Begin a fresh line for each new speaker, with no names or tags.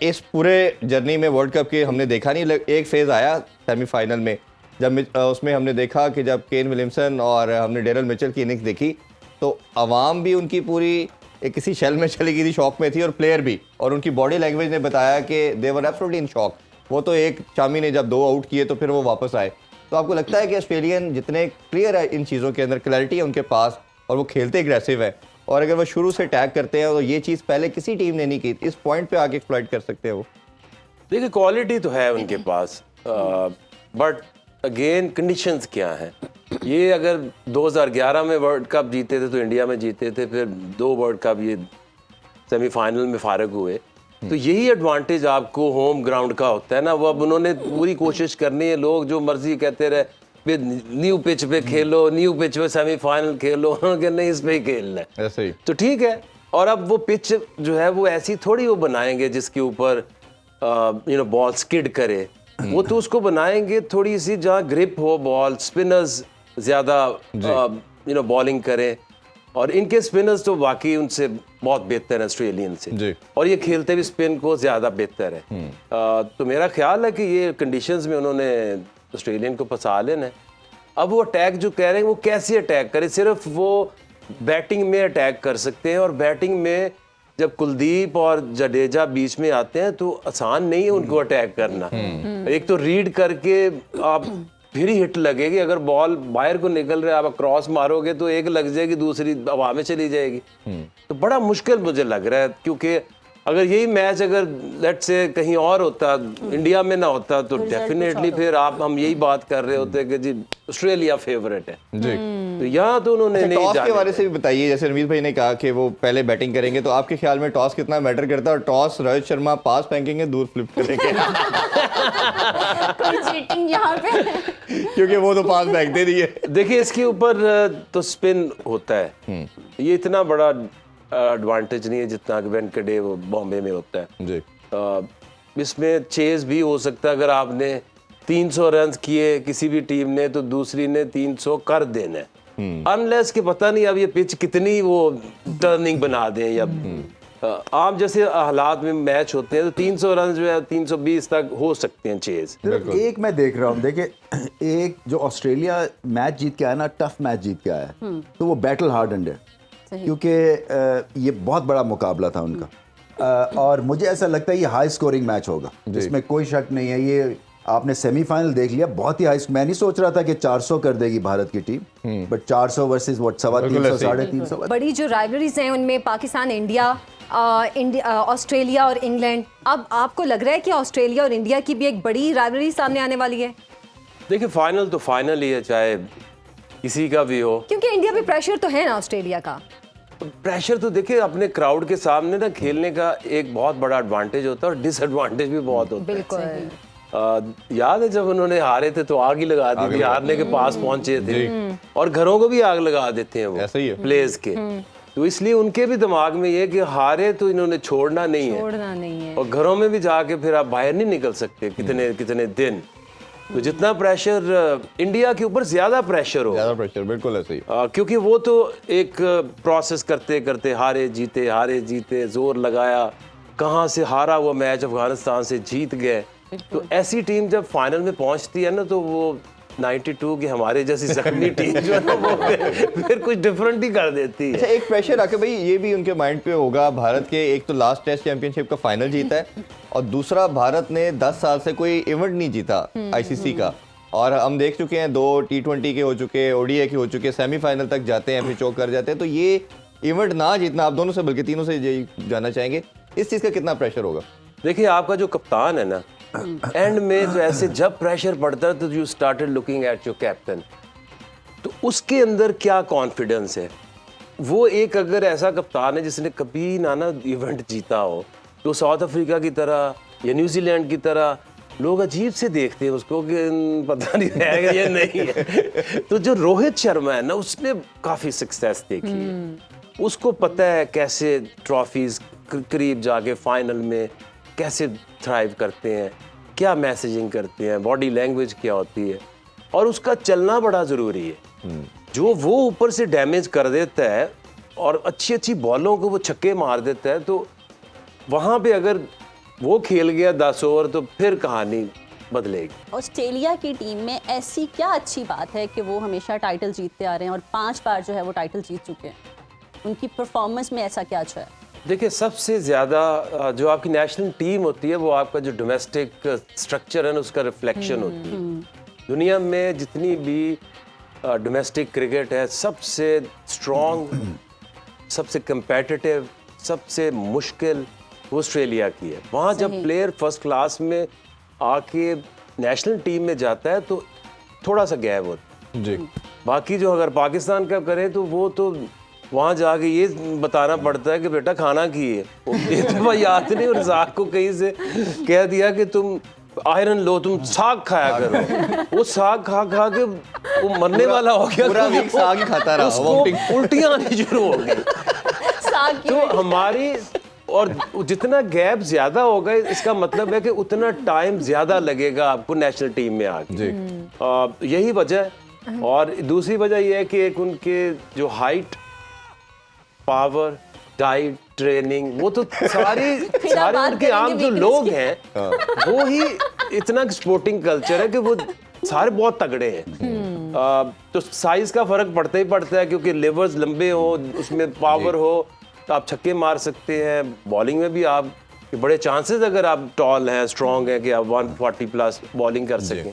इस पूरे जर्नी में वर्ल्ड कप के हमने देखा नहीं, एक फेज़ आया सेमीफाइनल में जब उसमें हमने देखा कि जब केन विलियमसन और हमने डेरल मिचेल की इनिंग्स देखी तो आवाम भी उनकी पूरी एक किसी शेल में चली गई थी, शॉक में थी, और प्लेयर भी, और उनकी बॉडी लैंग्वेज ने बताया कि दे वर एब्सोल्युटली इन शॉक। वो तो एक शामी ने जब 2 आउट किए तो फिर वो वापस आए। तो आपको लगता है कि ऑस्ट्रेलियन जितने क्लियर है इन चीज़ों के अंदर, क्लैरिटी है उनके पास और वो खेलते एग्रेसिव है, और अगर वो शुरू से अटैक करते हैं तो ये चीज़ पहले किसी टीम ने नहीं की, इस पॉइंट पे आके एक्सप्लॉइट कर सकते हैं वो?
देखिए क्वालिटी तो है उनके पास, बट अगेन कंडीशंस क्या हैं। ये अगर 2011 में वर्ल्ड कप जीते थे तो इंडिया में जीते थे, फिर 2 वर्ल्ड कप ये सेमीफाइनल में फारग हुए, तो यही एडवांटेज आपको होम ग्राउंड का होता है ना। वो अब उन्होंने पूरी कोशिश करनी है, लोग जो मर्जी कहते रहे न्यू पिच पे खेलो, न्यू पिच पे सेमीफाइनल खेलो, कि नहीं इस पे ही खेलना है,
ऐसे ही
तो ठीक है। और अब वो पिच जो है वो ऐसी थोड़ी वो बनाएंगे जिसके ऊपर बॉल स्किड करे, वो तो उसको बनाएंगे थोड़ी सी जहाँ ग्रिप हो बॉल, स्पिनर्स ज़्यादा बॉलिंग करें, और इनके स्पिनर्स तो वाकई उनसे बहुत बेहतर है ऑस्ट्रेलियन से, और ये खेलते भी स्पिन को ज़्यादा बेहतर है। तो मेरा ख्याल है कि ये कंडीशंस में उन्होंने ऑस्ट्रेलियन को फंसा लेना है। अब वो अटैक जो कह रहे हैं वो कैसे अटैक करें, सिर्फ वो बैटिंग में अटैक कर सकते हैं, और बैटिंग में जब कुलदीप और जडेजा बीच में आते हैं तो आसान नहीं है उनको अटैक करना। एक तो रीड करके आप फिर ही हिट लगेगी, अगर बॉल बाहर को निकल रहा है आप क्रॉस मारोगे तो एक लग जाएगी, दूसरी हवा में चली जाएगी। तो बड़ा मुश्किल मुझे लग रहा है, क्योंकि अगर यही मैच अगर लेट्स से कहीं और होता, इंडिया में ना होता, तो डेफिनेटली फिर हम यही बात कर रहे होते कि जी ऑस्ट्रेलिया फेवरेट है जी। तो यहाँ तो उन्होंने नहीं
टॉस के बारे से भी बताइए, जैसे रमीज भाई ने कहा कि वो पहले बैटिंग करेंगे, तो आपके ख्याल में टॉस कितना मैटर करता है, और टॉस रोहित शर्मा पास फेंकेंगे दूर फ्लिप करेंगे?
कोई चीटिंग यहाँ पे
क्योंकि वो तो पास फेंकते नहीं है।
देखिए इसके ऊपर तो स्पिन होता है, ये इतना बड़ा एडवांटेज नहीं है जितना कि वेंकटे वो बॉम्बे में होता है जी। इसमें चेज भी हो सकता है, अगर आपने 300 रन किए किसी भी टीम ने तो दूसरी ने 300 कर देना है, अनलेस कि पता नहीं अब ये पिच कितनी वो टर्निंग बना दें, या आम जैसे हालात में मैच होते हैं तो 300 रन जो है 320 तक हो सकते हैं चेज।
एक मैं देख रहा हूँ, देखिए एक जो ऑस्ट्रेलिया मैच जीत के आया ना, टफ मैच जीत के आया, तो वो बैटल हार्ड एंड है, क्योंकि ये बहुत बड़ा मुकाबला था उनका, और मुझे ऐसा लगता है ये हाई स्कोरिंग मैच होगा, जिसमें कोई शक नहीं है। ये आपने सेमीफाइनल देख लिया, बहुत ही हाई। मैं नहीं सोच रहा था कि 400 कर देगी भारत की टीम, बट 400 वर्सेस 350 350।
बड़ी जो राइवलरीज हैं उनमें पाकिस्तान, इंडिया, ऑस्ट्रेलिया और इंग्लैंड, अब आपको लग रहा है कि ऑस्ट्रेलिया और इंडिया की भी एक बड़ी राइवलरी सामने आने वाली है?
देखिए फाइनल तो फाइनल ही है, चाहे किसी का भी हो,
क्योंकि इंडिया पे प्रेशर तो है ना ऑस्ट्रेलिया का।
प्रेशर तो देखिए अपने क्राउड के सामने ना खेलने का एक बहुत बड़ा एडवांटेज होता है और डिसएडवांटेज भी बहुत होता है।
बिल्कुल
याद है जब उन्होंने हारे थे तो आग ही लगा दी थी, हारने के पास पहुंचे थे, और घरों को भी आग लगा देते हैं वो
ऐसा ही है
प्लेयर्स के। तो इसलिए उनके भी दिमाग में ये कि हारे तो इन्होंने छोड़ना नहीं है, और घरों में भी जाके फिर आप बाहर नहीं निकल सकते कितने कितने दिन। तो जितना प्रेशर इंडिया के ऊपर ज्यादा प्रेशर हो,
ज्यादा प्रेशर, बिल्कुल ऐसे ही,
क्योंकि वो तो एक प्रोसेस करते करते हारे जीते जोर लगाया, कहाँ से हारा वो मैच अफगानिस्तान से जीत गए। तो ऐसी टीम जब फाइनल में पहुंचती है ना, तो वो 92 की हमारे जैसी जख्मी टीम जो है ना वो फिर कुछ डिफरेंट ही कर देती है।
अच्छा, एक प्रेशर आके भाई ये भी उनके माइंड पे होगा, भारत के एक तो लास्ट टेस्ट चैंपियनशिप का फाइनल जीता है, और दूसरा भारत ने 10 साल से कोई इवेंट नहीं जीता आईसीसी का, और हम देख चुके हैं 2 T20 के हो चुके, ODI के हो चुके, सेमीफाइनल तक जाते हैं फिर चौक कर जाते हैं। तो ये इवेंट ना जीतना, आप दोनों से बल्कि तीनों से जानना चाहेंगे इस चीज़ का कितना प्रेशर होगा?
देखिए आपका जो कप्तान है ना, एंड में तो ऐसे जब प्रेशर पड़ता है तो you started looking at your captain, तो उसके अंदर क्या कॉन्फिडेंस है। वो एक अगर ऐसा कप्तान है जिसने कभी ना इवेंट जीता हो, तो साउथ अफ्रीका की तरह या न्यूजीलैंड की तरह लोग अजीब से देखते हैं उसको कि पता नहीं रहेगा या नहीं है। तो जो रोहित शर्मा है ना, उसने काफ़ी सक्सेस देखी है, उसको पता है कैसे ट्रॉफीज करीब जाके फाइनल में कैसे थ्राइव करते हैं, क्या मैसेजिंग करते हैं, बॉडी लैंग्वेज क्या होती है, और उसका चलना बड़ा ज़रूरी है। जो वो ऊपर से डैमेज कर देता है और अच्छी अच्छी बॉलों को वो छक्के मार देता है, तो वहाँ पे अगर वो खेल गया 10 ओवर तो फिर कहानी बदलेगी।
ऑस्ट्रेलिया की टीम में ऐसी क्या अच्छी बात है कि वो हमेशा टाइटल जीतते आ रहे हैं और 5 बार जो है वो टाइटल जीत चुके हैं? उनकी परफॉर्मेंस में ऐसा क्या अच्छा है?
देखिए, सबसे ज़्यादा जो आपकी नेशनल टीम होती है वो आपका जो डोमेस्टिक स्ट्रक्चर है ना उसका रिफ्लेक्शन होती है। दुनिया में जितनी भी डोमेस्टिक क्रिकेट है सबसे स्ट्रॉन्ग, सबसे कंपेटिटिव, सबसे मुश्किल वो ऑस्ट्रेलिया की है। वहाँ जब प्लेयर फर्स्ट क्लास में आके नेशनल टीम में जाता है तो थोड़ा सा गैप होता है
जी।
बाकी जो अगर पाकिस्तान का करें तो वो तो वहाँ जाके ये बताना पड़ता है कि बेटा खाना की है। एक दफ़ा याद नहीं, और रज़ाक को कहीं से कह दिया कि तुम आयरन लो, तुम साग खाया करो। वो साग खा खा के वो मरने वाला हो गया,
पूरा वीक साग ही खाता रहा,
उसको
vomiting।
उल्टियाँ आनी शुरू हो गई।
साग की
तो हमारी और जितना गैप ज्यादा होगा इसका मतलब है कि उतना टाइम ज्यादा लगेगा आपको नेशनल टीम में आके।
जी।
यही वजह है। और दूसरी वजह यह है कि एक उनके जो हाइट, पावर, डाइट, ट्रेनिंग, वो तो सारे
बात
उनके
करेंगे
आम जो
weakness
लोग
की।
हैं वो ही इतना स्पोर्टिंग कल्चर है कि वो सारे बहुत तगड़े हैं। तो साइज का फर्क पड़ता ही पड़ता है क्योंकि लिवर्स लंबे हो, उसमें पावर हो तो आप छक्के मार सकते हैं। बॉलिंग में भी आप बड़े चांसेस, अगर आप टॉल हैं, स्ट्रॉन्ग हैं, कि आप 140 प्लस बॉलिंग कर सकें।